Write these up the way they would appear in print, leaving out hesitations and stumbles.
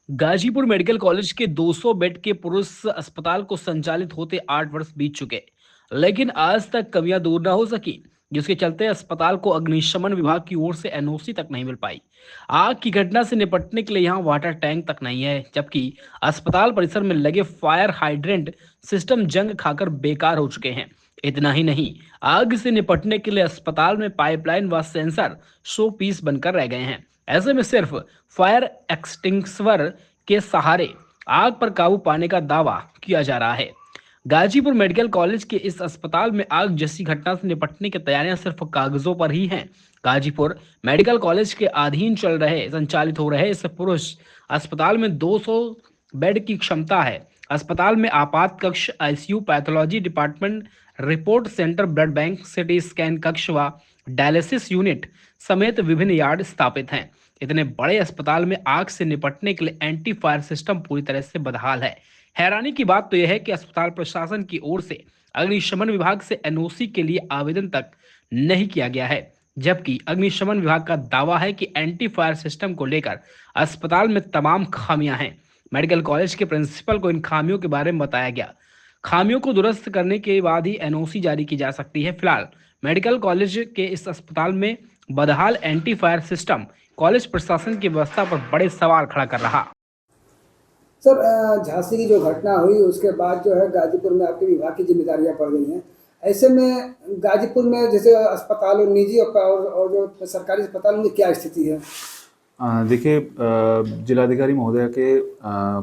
Ghazipur medical college के 200 bed के पुरुष अस्पताल को संचालित होते 8 वर्ष बीत चुके, लेकिन आज तक कमियां दूर न हो सकी, जिसके चलते अस्पताल को अग्निशमन विभाग की ओर से एनओसी तक नहीं मिल पाई। आग की घटना से निपटने के लिए यहां वाटर टैंक तक नहीं है, जबकि अस्पताल परिसर में लगे फायर हाइड्रेंट सिस्टम जंग खाकर बेकार हो चुके हैं। इतना ही नहीं, आग से निपटने के लिए अस्पताल में पाइपलाइन व सेंसर शो पीस बनकर रह गए हैं। ऐसे में सिर्फ फायर एक्सटिंग्विशर के सहारे आग पर काबू पाने का दावा किया जा रहा है। गाजीपुर मेडिकल कॉलेज के इस अस्पताल में आग जैसी घटना से निपटने की तैयारियां सिर्फ कागजों पर ही हैं। गाजीपुर मेडिकल कॉलेज के अधीन संचालित हो रहे इस पुरुष अस्पताल में 200 बेड की क्षमता है। अस्पताल में आपात कक्ष, ICU, pathology department, report centre, blood bank, CT scan कक्ष व डायलिसिस यूनिट समेत विभिन्न यार्ड स्थापित हैं। इतने बड़े अस्पताल में आग से निपटने के लिए एंटी फायर सिस्टम पूरी तरह से बदहाल है। हैरानी की बात तो यह है कि अस्पताल प्रशासन की ओर से अग्निशमन विभाग से एनओसी के लिए आवेदन तक नहीं किया गया है, जबकि अग्निशमन विभाग का दावा है कि एंटी फायर सिस्टम को लेकर अस्पताल में तमाम खामियां हैं। मेडिकल कॉलेज के प्रिंसिपल को इन खामियों के बारे में बताया गया। खामियों को दुरुस्त करने के बाद ही एनओसी जारी की जा सकती है। फिलहाल मेडिकल कॉलेज के इस अस्पताल में बदहाल एंटी फायर सिस्टम कॉलेज प्रशासन की व्यवस्था पर बड़े सवाल खड़ा कर रहा। सर, झांसी की जो घटना हुई उसके बाद जो है गाजीपुर में आपके विभाग की जिम्मेदारियां पड़ गई हैं। ऐसे में गाजीपुर में जैसे अस्पताल और निजी और जो सरकारी अस्पताल उनकी क्या स्थिति है? देखिए, जिलाधिकारी महोदय के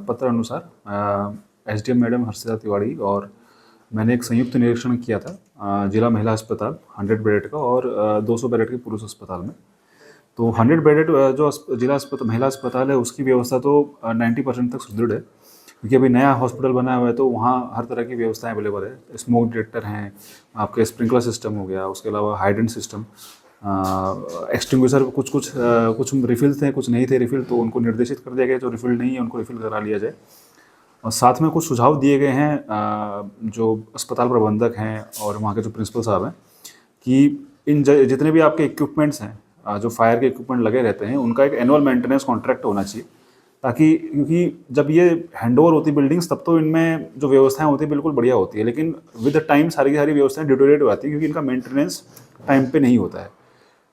पत्र अनुसार एसडीएम मैडम हर्षिता तिवारी और मैंने एक संयुक्त निरीक्षण किया था जिला महिला अस्पताल 100 बेड का और 200 बेड के पुरुष अस्पताल में। तो 100 बेडेड जो जिला महिला अस्पताल है उसकी व्यवस्था तो 90% तक सुदृढ़ है, क्योंकि अभी नया हॉस्पिटल बना हुआ है तो वहाँ हर तरह की व्यवस्थाएं अवेलेबल है। स्मोक डिटेक्टर हैं, आपके स्प्रिंकलर सिस्टम हो गया, उसके अलावा हाइड्रेंट सिस्टम, एक्सटिंग्विशर कुछ रिफिल थे, कुछ नहीं थे रिफिल, तो उनको निर्देशित कर दिया गया जो रिफिल नहीं है उनको रिफिल करा लिया जाए। और साथ में कुछ सुझाव दिए गए हैं जो अस्पताल प्रबंधक हैं और वहाँ के जो प्रिंसिपल साहब हैं कि इन जितने भी आपके इक्विपमेंट्स हैं, जो फायर के इक्विपमेंट लगे रहते हैं, उनका एक एनुअल मेंटेनेंस कॉन्ट्रैक्ट होना चाहिए, ताकि क्योंकि जब ये हैंडओवर होती बिल्डिंग्स तब तो इनमें जो व्यवस्थाएं होती है बिल्कुल बढ़िया होती है, लेकिन विद द टाइम सारी की सारी व्यवस्थाएं डिटोरेट हो जाती है क्योंकि इनका मेंटेनेंस टाइम पे नहीं होता है।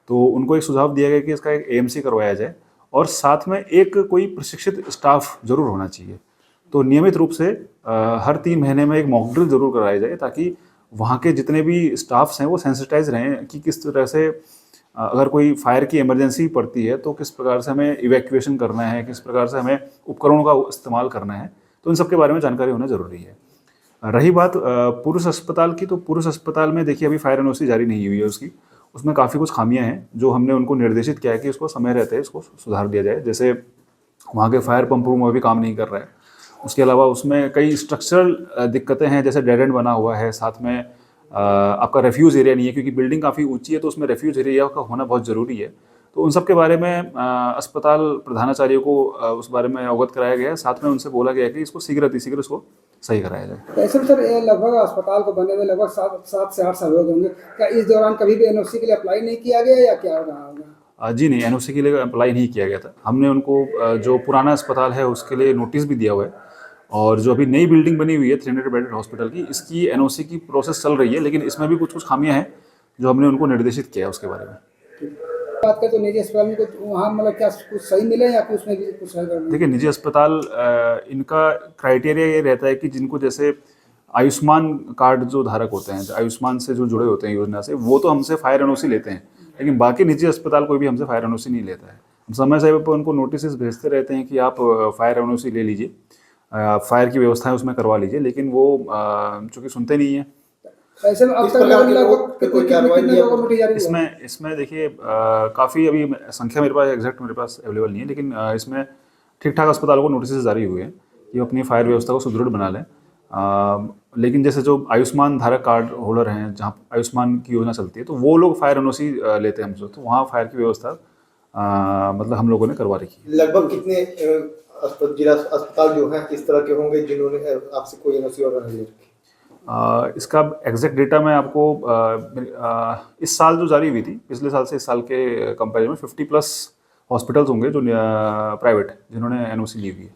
तो उनको एक सुझाव दिया गया कि इसका एक एएमसी करवाया जाए और साथ में एक कोई प्रशिक्षित स्टाफ जरूर होना चाहिए। तो नियमित रूप से हर 3 महीने में एक मॉक ड्रिल जरूर कराया जाए, ताकि वहाँ के जितने भी स्टाफ्स हैं वो सेंसिटाइज रहें कि किस तरह से अगर कोई फायर की इमरजेंसी पड़ती है तो किस प्रकार से हमें इवैक्यूएशन करना है, किस प्रकार से हमें उपकरणों का इस्तेमाल करना है, तो इन सब के बारे में जानकारी होना जरूरी है। रही बात पुरुष अस्पताल की, तो पुरुष अस्पताल में देखिए अभी फायर एनओसी जारी नहीं हुई है उसमें काफ़ी कुछ खामियां हैं जो हमने उनको निर्देशित किया है कि इसको समय रहते इसको सुधार दिया जाए। जैसे वहाँ के फायर पंप रूम अभी काम नहीं कर रहा है, उसके अलावा उसमें कई स्ट्रक्चरल दिक्कतें हैं, जैसे डेड एंड बना हुआ है, साथ में आपका रेफ्यूज़ एरिया नहीं है क्योंकि बिल्डिंग काफ़ी ऊंची है तो उसमें रेफ्यूज़ एरिया का होना बहुत ज़रूरी है। तो उन सब के बारे में अस्पताल प्रधानाचार्य को उस बारे में अवगत कराया गया है, साथ में उनसे बोला गया है कि इसको शीघ्र इसको सही कराया जाए। ऐसे में सर, ये लगभग अस्पताल को बने हुए लगभग 7 से 8 साल हो गए होंगे, क्या इस दौरान कभी भी एनओसी के लिए अप्लाई नहीं किया गया या क्या रहा होगा? जी नहीं, एनओसी के लिए अप्लाई नहीं किया गया था। हमने उनको जो पुराना अस्पताल है उसके लिए नोटिस भी दिया हुआ है, और जो अभी नई बिल्डिंग बनी हुई है 300 बेडेड हॉस्पिटल की, इसकी एनओसी की प्रोसेस चल रही है, लेकिन इसमें भी कुछ खामियां हैं जो हमने उनको निर्देशित किया है उसके बारे में। बात करें तो निजी अस्पताल में कुछ वहाँ मतलब क्या कुछ सही मिले या कुछ उसमें भी कुछ सही? देखिए, निजी अस्पताल इनका क्राइटेरिया ये रहता है कि जिनको जैसे आयुष्मान कार्ड जो धारक होते हैं, आयुष्मान से जो जुड़े होते हैं योजना से, वो तो हमसे फायर एनओसी लेते हैं, लेकिन बाकी निजी अस्पताल कोई भी हमसे फायर एनओसी नहीं लेता है। हम समय समय पर उनको नोटिस भेजते रहते हैं कि आप फायर एनओसी ले लीजिए, फायर की व्यवस्थाएं उसमें करवा लीजिए, लेकिन वो चूँकि सुनते नहीं है। ऐसे में अब तक इसमें देखिए काफ़ी अभी संख्या मेरे पास एग्जैक्ट मेरे पास अवेलेबल नहीं है, लेकिन इसमें ठीक ठाक अस्पतालों को नोटिस जारी हुए हैं कि अपनी फायर व्यवस्था को सुदृढ़ बना लें। लेकिन जैसे जो आयुष्मान धारक कार्ड होल्डर हैं, जहाँ आयुष्मान की योजना चलती है, तो वो लोग फायर एनओसी लेते हैं हमसे, तो वहाँ फायर की व्यवस्था मतलब हम लोगों ने करवा रखी है। लगभग कितने जिला अस्पताल जो हैं इस तरह के होंगे जिन्होंने आपसे कोई एनओसी और नहीं रखी? इसका एग्जैक्ट डेटा मैं आपको इस साल जो जारी हुई थी, पिछले साल से इस साल के कंपेरिजन में 50+ हॉस्पिटल्स होंगे जो प्राइवेट जिन्होंने एनओसी ली हुई है।